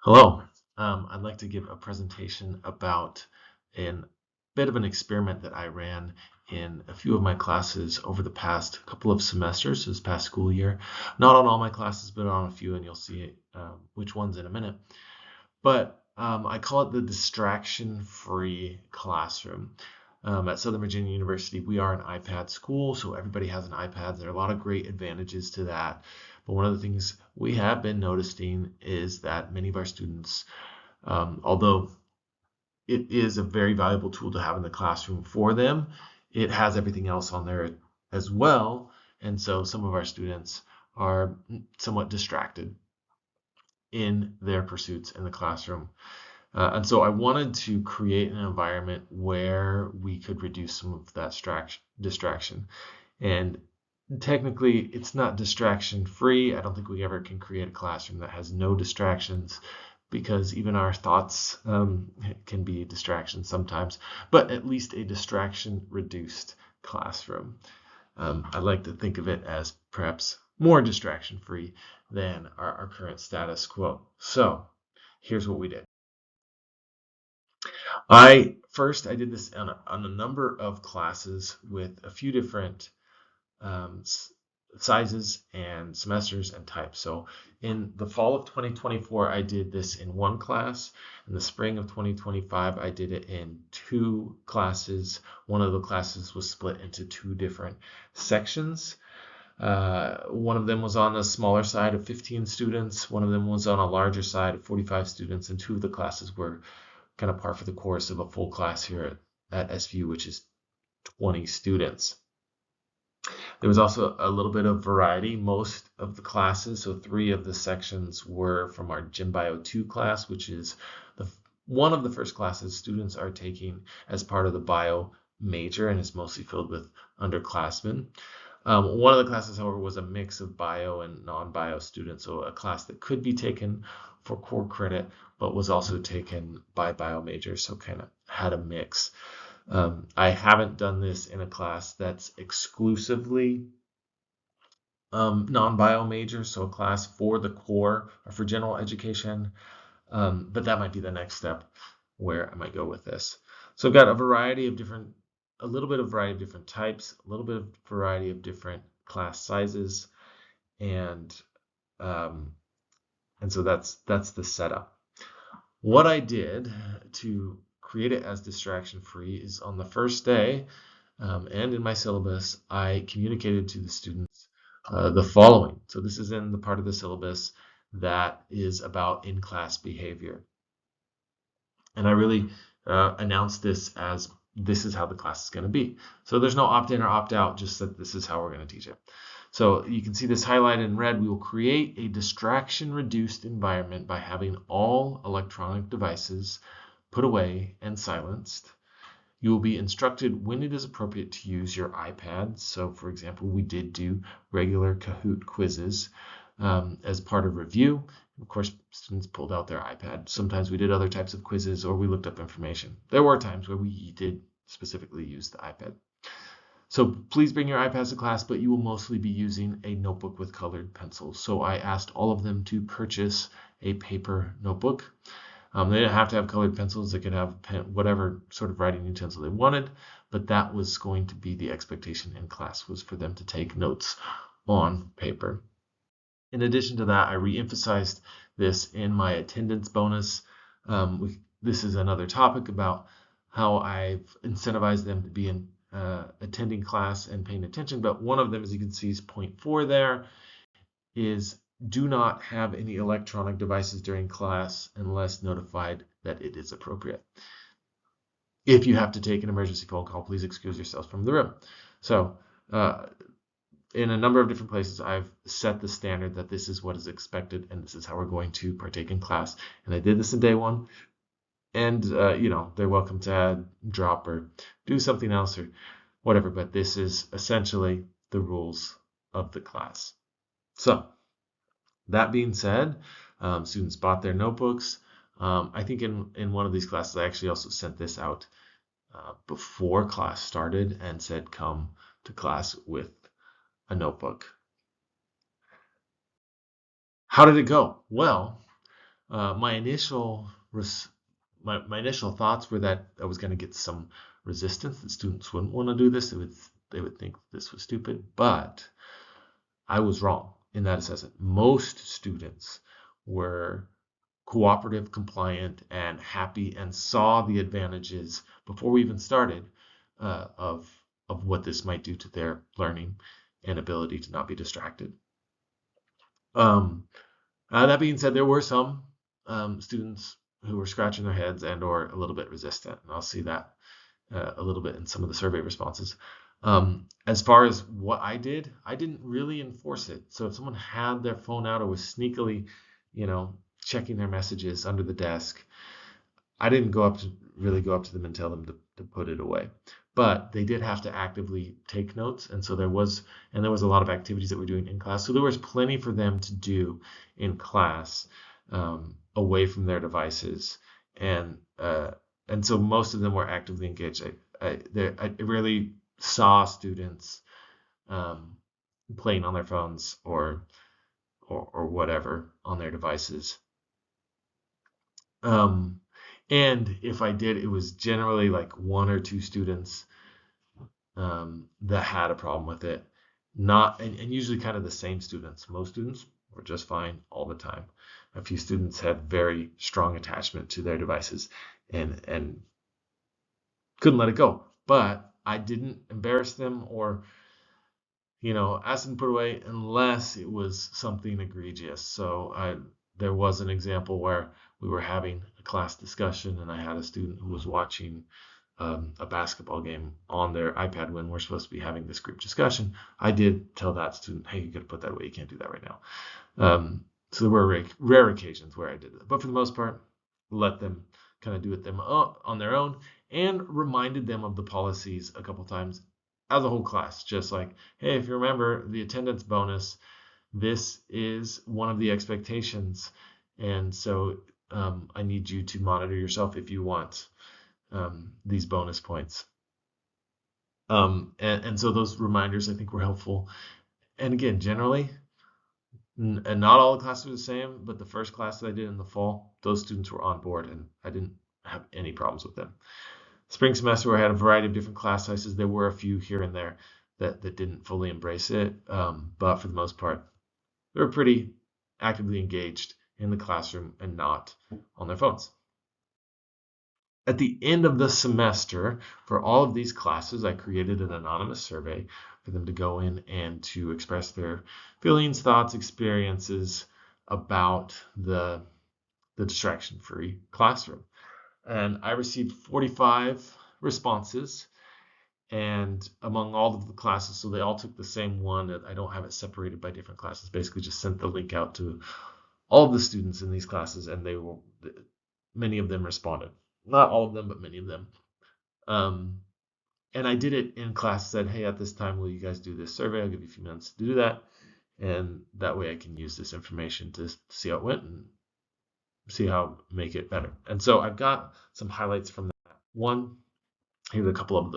Hello. I'd like to give a presentation about a bit of an experiment that I ran in a few of my classes over the past couple of semesters, this past school year. Not on all my classes, but on a few, and you'll see which ones in a minute. But I call it the distraction-free classroom. At Southern Virginia University, we are an iPad school, so everybody has an iPad. There are a lot of great advantages to that. But one of the things we have been noticing is that many of our students, although it is a very valuable tool to have in the classroom for them, it has everything else on there as well. And so some of our students are somewhat distracted in their pursuits in the classroom. And so I wanted to create an environment where we could reduce some of that distraction. And technically, it's not distraction free. I don't think we ever can create a classroom that has no distractions because even our thoughts can be distractions sometimes, but at least a distraction reduced classroom. I like to think of it as perhaps more distraction free than our current status quo. So here's what we did. I did this on a number of classes with a few different um, sizes and semesters and types. So in the fall of 2024, I did this in one class. In the spring of 2025, I did it in two classes. One of the classes was split into two different sections. One of them was on the smaller side of 15 students. One of them was on a larger side of 45 students, and two of the classes were kind of par for the course of a full class here at SVU, which is 20 students. There was also a little bit of variety. Most of the classes, so three of the sections were from our Gym Bio 2 class, which is one of the first classes students are taking as part of the bio major and is mostly filled with underclassmen. One of the classes, however, was a mix of bio and non-bio students, so a class that could be taken for core credit, but was also taken by bio majors, so kind of had a mix. I haven't done this in a class that's exclusively non-bio majors, so a class for the core or for general education, but that might be the next step where I might go with this. So I've got a variety of different, a little bit of variety of different types, a little bit of variety of different class sizes, and um, so that's the setup. What I did to create it as distraction free is on the first day and in my syllabus, I communicated to the students the following. So this is in the part of the syllabus that is about in-class behavior. And I really announced this as this is how the class is going to be. So there's no opt-in or opt-out, just that this is how we're going to teach it. So you can see this highlighted in red. We will create a distraction-reduced environment by having all electronic devices put away and silenced. You will be instructed when it is appropriate to use your iPad. So for example, we did do regular Kahoot quizzes as part of review. Of course, students pulled out their iPad. Sometimes we did other types of quizzes or we looked up information. There were times where we did specifically use the iPad. So please bring your iPads to class, but you will mostly be using a notebook with colored pencils. So I asked all of them to purchase a paper notebook. They didn't have to have colored pencils. They could have whatever sort of writing utensil they wanted, but that was going to be the expectation in class, was for them to take notes on paper. In addition to that, I re-emphasized this in my attendance bonus. This is another topic about how I've incentivized them to be attending class and paying attention, but one of them, as you can see, is point 4 there, is do not have any electronic devices during class unless notified that it is appropriate. If you have to take an emergency phone call, please excuse yourselves from the room. So in a number of different places, I've set the standard that this is what is expected and this is how we're going to partake in class. And I did this in day one. And, they're welcome to add, drop, or do something else or whatever, but this is essentially the rules of the class. So that being said, students bought their notebooks. I think in one of these classes, I actually also sent this out before class started and said, come to class with a notebook. How did it go? Well, my initial my initial thoughts were that I was going to get some resistance, that students wouldn't want to do this. They would think this was stupid, but I was wrong in that assessment. Most students were cooperative, compliant, and happy, and saw the advantages before we even started of what this might do to their learning and ability to not be distracted. That being said, there were some students who were scratching their heads and or a little bit resistant, and I'll see that a little bit in some of the survey responses. As far as what I didn't really enforce it. So if someone had their phone out or was sneakily, checking their messages under the desk, I didn't really go up to them and tell them to put it away. But they did have to actively take notes, and so there was a lot of activities that we're doing in class. So there was plenty for them to do in class, away from their devices, and so most of them were actively engaged. I rarely saw students playing on their phones or whatever on their devices. And if I did, it was generally like one or two students that had a problem with it. And usually kind of the same students. Most students were just fine all the time. A few students had very strong attachment to their devices and couldn't let it go. But I didn't embarrass them or ask them to put away unless it was something egregious. So there was an example where we were having a class discussion and I had a student who was watching a basketball game on their iPad when we're supposed to be having this group discussion. I did tell that student, hey, you got to put that away. You can't do that right now. So there were rare occasions where I did that. But for the most part, let them kind of do it on their own and reminded them of the policies a couple times as a whole class. Just like, hey, if you remember the attendance bonus, this is one of the expectations. And so I need you to monitor yourself if you want these bonus points. And so those reminders I think were helpful. And again, generally, and not all the classes were the same, but the first class that I did in the fall, those students were on board and I didn't have any problems with them. Spring semester, where I had a variety of different class sizes, there were a few here and there that didn't fully embrace it, but for the most part, they were pretty actively engaged in the classroom and not on their phones. At the end of the semester, for all of these classes, I created an anonymous survey for them to go in and to express their feelings, thoughts, experiences about the distraction-free classroom. And I received 45 responses, and among all of the classes, so they all took the same one. I don't have it separated by different classes. Basically, just sent the link out to all of the students in these classes, and many of them responded. Not all of them, but many of them. And I did it in class, said, hey, at this time, will you guys do this survey? I'll give you a few minutes to do that. And that way I can use this information to see how it went and see how make it better. And so I've got some highlights from that. One, here's a couple of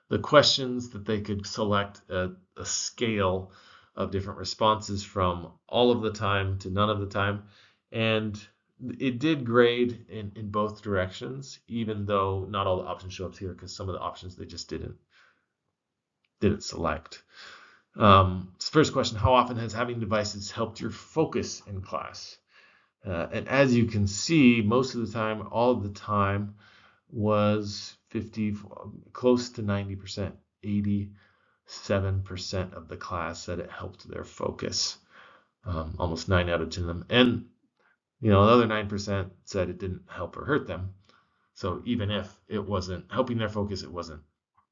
the questions that they could select a scale of different responses from all of the time to none of the time. And it did grade in both directions, even though not all the options show up here because some of the options they just didn't select. First question, how often has having devices helped your focus in class? And as you can see, most of the time, all of the time was 50, close to 90%, 87% of the class said it helped their focus. Almost 9 out of 10 of them. And the other 9% said it didn't help or hurt them. So even if it wasn't helping their focus, it wasn't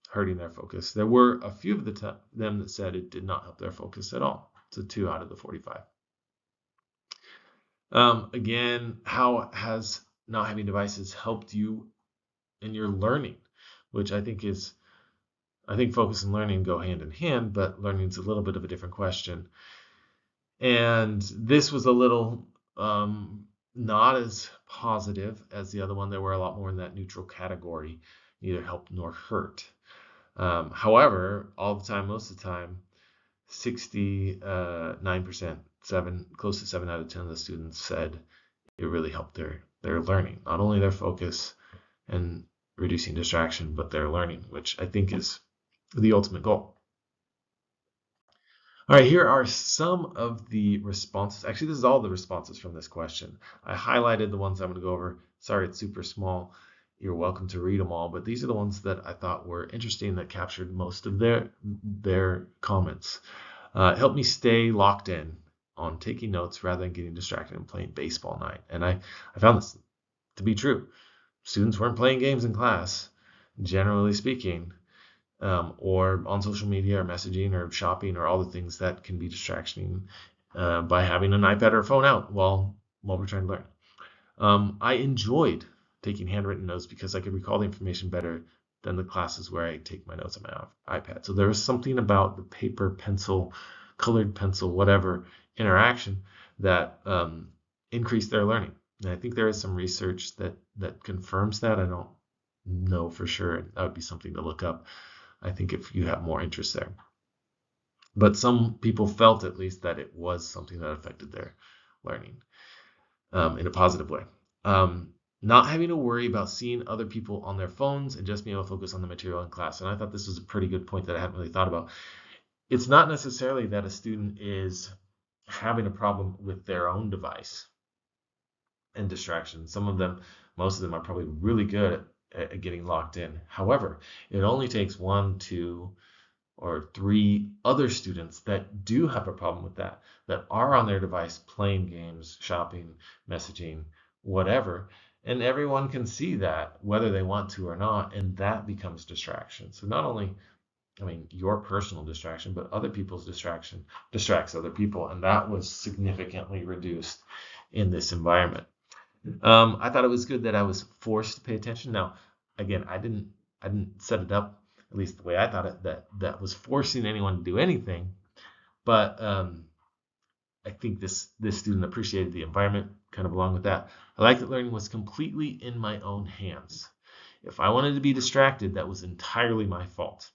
hurting their focus. There were a few of them that said it did not help their focus at all. So 2 out of the 45. Again, how has not having devices helped you in your learning? Which I think focus and learning go hand in hand, but learning is a little bit of a different question. And this was a little not as positive as the other one. There were a lot more in that neutral category, neither helped nor hurt. However, all the time, most of the time, 69%, close to 7 out of 10 of the students said it really helped their learning, not only their focus and reducing distraction, but their learning, which I think is the ultimate goal. All right, here are some of the responses. Actually, this is all the responses from this question. I highlighted the ones I'm going to go over. Sorry, it's super small. You're welcome to read them all, but these are the ones that I thought were interesting that captured most of their comments. Help me stay locked in on taking notes rather than getting distracted and playing baseball night. And I found this to be true. Students weren't playing games in class, generally speaking, or on social media or messaging or shopping or all the things that can be distracting by having an iPad or phone out while we're trying to learn. I enjoyed taking handwritten notes because I could recall the information better than the classes where I take my notes on my iPad. So there was something about the paper, pencil, colored pencil, whatever interaction that increased their learning. And I think there is some research that confirms that. I don't know for sure. That would be something to look up, I think, if you have more interest there. But some people felt at least that it was something that affected their learning in a positive way. Not having to worry about seeing other people on their phones and just being able to focus on the material in class. And I thought this was a pretty good point that I hadn't really thought about. It's not necessarily that a student is having a problem with their own device and distraction. Most of them are probably really good at getting locked in. However, it only takes 1, 2, or 3 other students that do have a problem with that are on their device playing games, shopping, messaging, whatever. And everyone can see that whether they want to or not, and that becomes distraction. So not only, your personal distraction, but other people's distraction distracts other people, and that was significantly reduced in this environment. I thought it was good that I was forced to pay attention. Now, again, I didn't set it up, at least the way I thought it, that was forcing anyone to do anything. But I think this student appreciated the environment kind of along with that. I like that learning was completely in my own hands. If I wanted to be distracted, that was entirely my fault.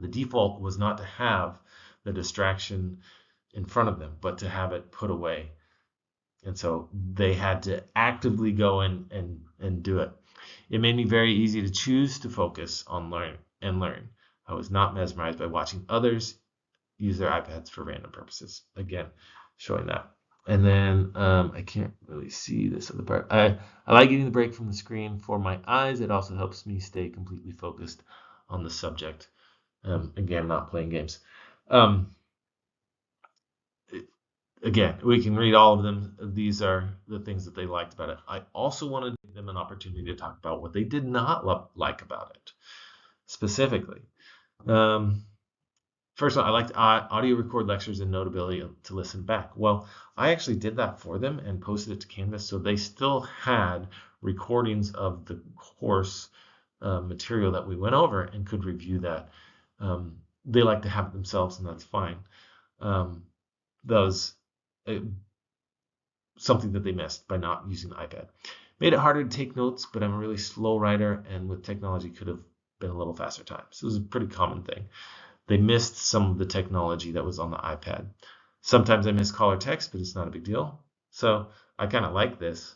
The default was not to have the distraction in front of them, but to have it put away. And so they had to actively go and do it. It made me very easy to choose to focus on learn. I was not mesmerized by watching others use their iPads for random purposes. Again, showing that. And then I can't really see this other part. I like getting the break from the screen for my eyes. It also helps me stay completely focused on the subject. Again, not playing games. Again, we can read all of them. These are the things that they liked about it. I also wanted to give them an opportunity to talk about what they did not like about it, specifically. First of all, I liked audio record lectures and Notability to listen back. Well, I actually did that for them and posted it to Canvas, so they still had recordings of the course material that we went over and could review that. They like to have it themselves, and that's fine. Something that they missed by not using the iPad. Made it harder to take notes, but I'm a really slow writer, and with technology could have been a little faster time. So it was a pretty common thing. They missed some of the technology that was on the iPad. Sometimes I miss call or text, but it's not a big deal. So I kind of like this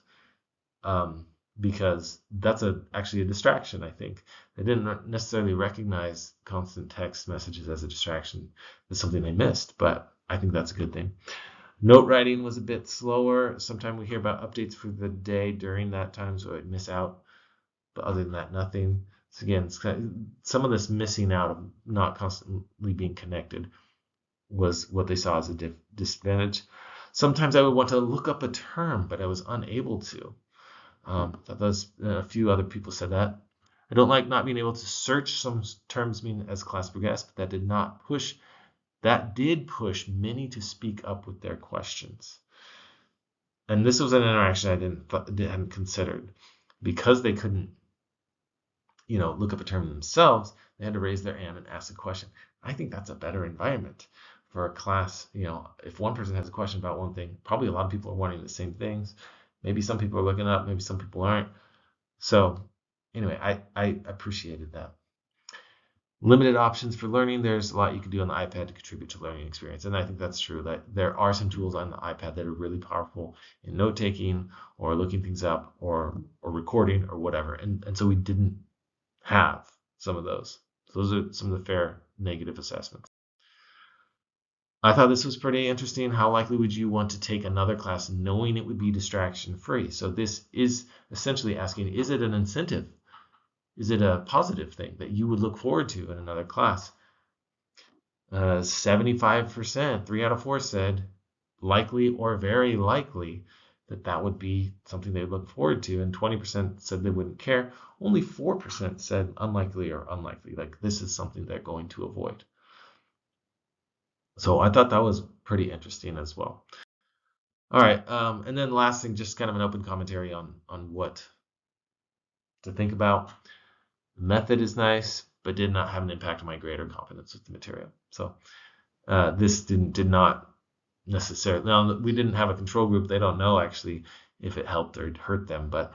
because that's actually a distraction, I think. They didn't necessarily recognize constant text messages as a distraction. It's something they missed, but I think that's a good thing. Note writing was a bit slower. Sometimes we hear about updates for the day during that time, so I'd miss out. But other than that, nothing. So again, some of this missing out of not constantly being connected was what they saw as a disadvantage. Sometimes I would want to look up a term, but I was unable to. A few other people said that. I don't like not being able to search some terms as class progressed, but that did push many to speak up with their questions. And this was an interaction I hadn't considered. Because they couldn't, look up a term themselves, they had to raise their hand and ask a question. I think that's a better environment for a class. If one person has a question about one thing, probably a lot of people are wanting the same things. Maybe some people are looking up, maybe some people aren't. So anyway, I appreciated that. limited options for learning. There's a lot you can do on the iPad to contribute to learning experience. And I think that's true, that there are some tools on the iPad that are really powerful in note-taking or looking things up or recording or whatever. And so we didn't have some of those. So those are some of the fair negative assessments. I thought this was pretty interesting. How likely would you want to take another class knowing it would be distraction free? So this is essentially asking, is it an incentive? Is it a positive thing that you would look forward to in another class? 75%, 3 out of 4 said likely or very likely that would be something they would look forward to, and 20% said they wouldn't care. Only 4% said unlikely or unlikely, like this is something they're going to avoid. So I thought that was pretty interesting as well. All right, and then last thing, just kind of an open commentary on what to think about. Method is nice, but did not have an impact on my grade or confidence with the material. So this did not necessarily. Now we didn't have a control group. They don't know actually if it helped or hurt them, but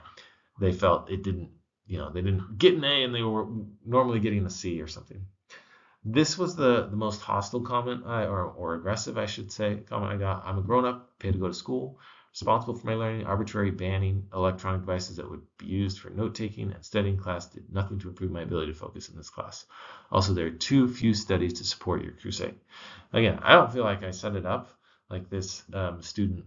they felt it didn't. They didn't get an A and they were normally getting a C or something. This was the most hostile comment or aggressive, I should say, comment I got. I'm a grown-up, paid to go to school, responsible for my learning. Arbitrary banning electronic devices that would be used for note-taking and studying class did nothing to improve my ability to focus in this class. Also, there are too few studies to support your crusade. Again, I don't feel like I set it up like this student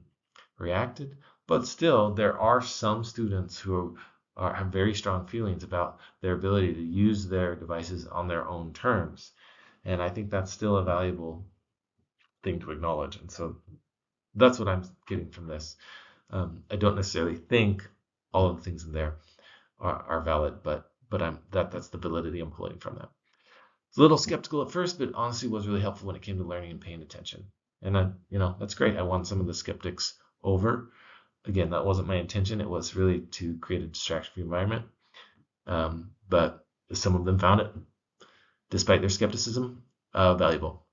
reacted, but still, there are some students who have very strong feelings about their ability to use their devices on their own terms. And I think that's still a valuable thing to acknowledge. And so that's what I'm getting from this. I don't necessarily think all of the things in there are valid, but that's the validity I'm pulling from that. It's a little skeptical at first, but honestly was really helpful when it came to learning and paying attention. And that's great. I won some of the skeptics over. Again, that wasn't my intention. It was really to create a distraction-free environment. But some of them found it, despite their skepticism, valuable.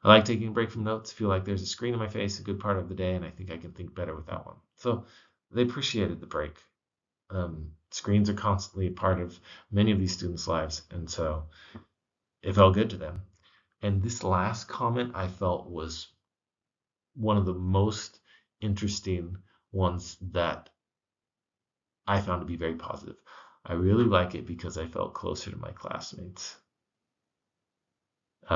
I like taking a break from notes, feel like there's a screen in my face a good part of the day, and I think I can think better with that one. So they appreciated the break. Screens are constantly a part of many of these students' lives, and so it felt good to them. And this last comment I felt was one of the most interesting ones that I found to be very positive. I really like it because I felt closer to my classmates.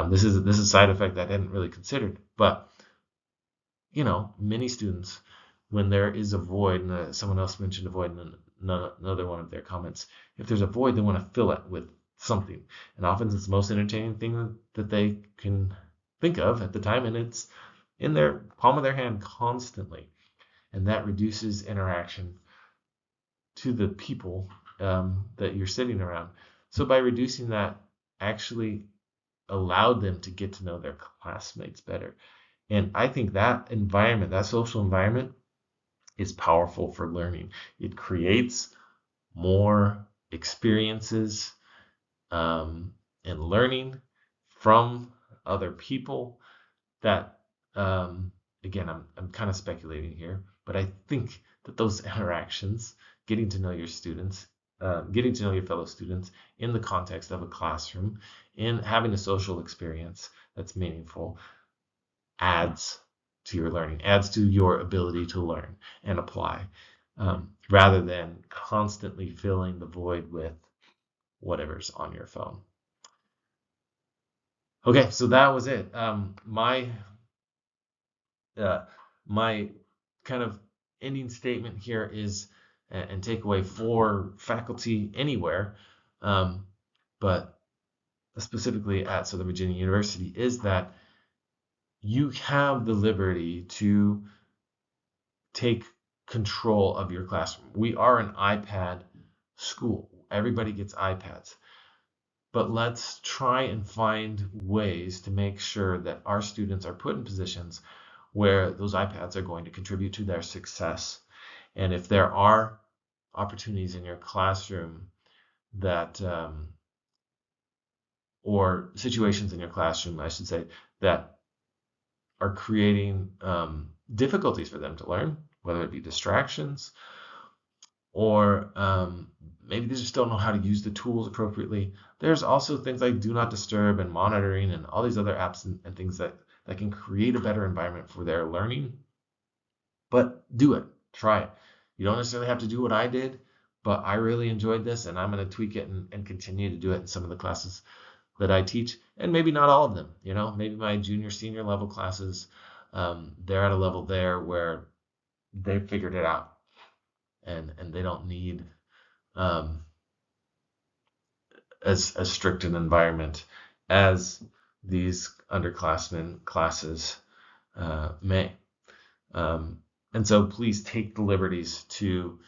This is a side effect I hadn't really considered, but many students, when there is a void, and someone else mentioned a void in another one of their comments, if there's a void, they want to fill it with something, and often it's the most entertaining thing that they can think of at the time, and it's in their palm of their hand constantly, and that reduces interaction to the people that you're sitting around. So by reducing that, actually allowed them to get to know their classmates better. And I think that environment, that social environment, is powerful for learning. It creates more experiences and learning from other people that, again, I'm kind of speculating here, but I think that those interactions, getting to know your students, getting to know your fellow students in the context of a classroom, in having a social experience that's meaningful, adds to your learning, adds to your ability to learn and apply, rather than constantly filling the void with whatever's on your phone. Okay, so that was it. My kind of ending statement here is, and takeaway for faculty anywhere, but specifically at Southern Virginia University, is that you have the liberty to take control of your classroom. We are an iPad school. Everybody gets iPads. But let's try and find ways to make sure that our students are put in positions where those iPads are going to contribute to their success. And if there are opportunities in your classroom that, or situations in your classroom, I should say, that are creating difficulties for them to learn, whether it be distractions or maybe they just don't know how to use the tools appropriately. There's also things like Do Not Disturb and monitoring and all these other apps and things that can create a better environment for their learning. But do it, try it. You don't necessarily have to do what I did, but I really enjoyed this, and I'm going to tweak it and continue to do it in some of the classes that I teach, and maybe not all of them. Maybe my junior, senior level classes, they're at a level there where they figured it out, and they don't need as strict an environment as these underclassmen classes may. And so please take the liberties to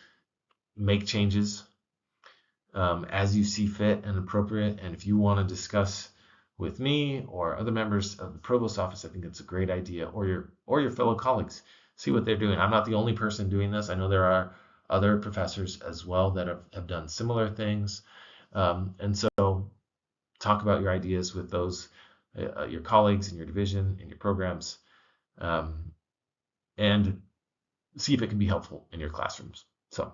make changes as you see fit and appropriate. And if you want to discuss with me or other members of the provost office, I think it's a great idea, or your fellow colleagues. See what they're doing. I'm not the only person doing this. I know there are other professors as well that have done similar things. And so talk about your ideas with those, your colleagues in your division, in your programs, and see if it can be helpful in your classrooms. So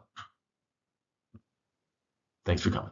thanks for coming.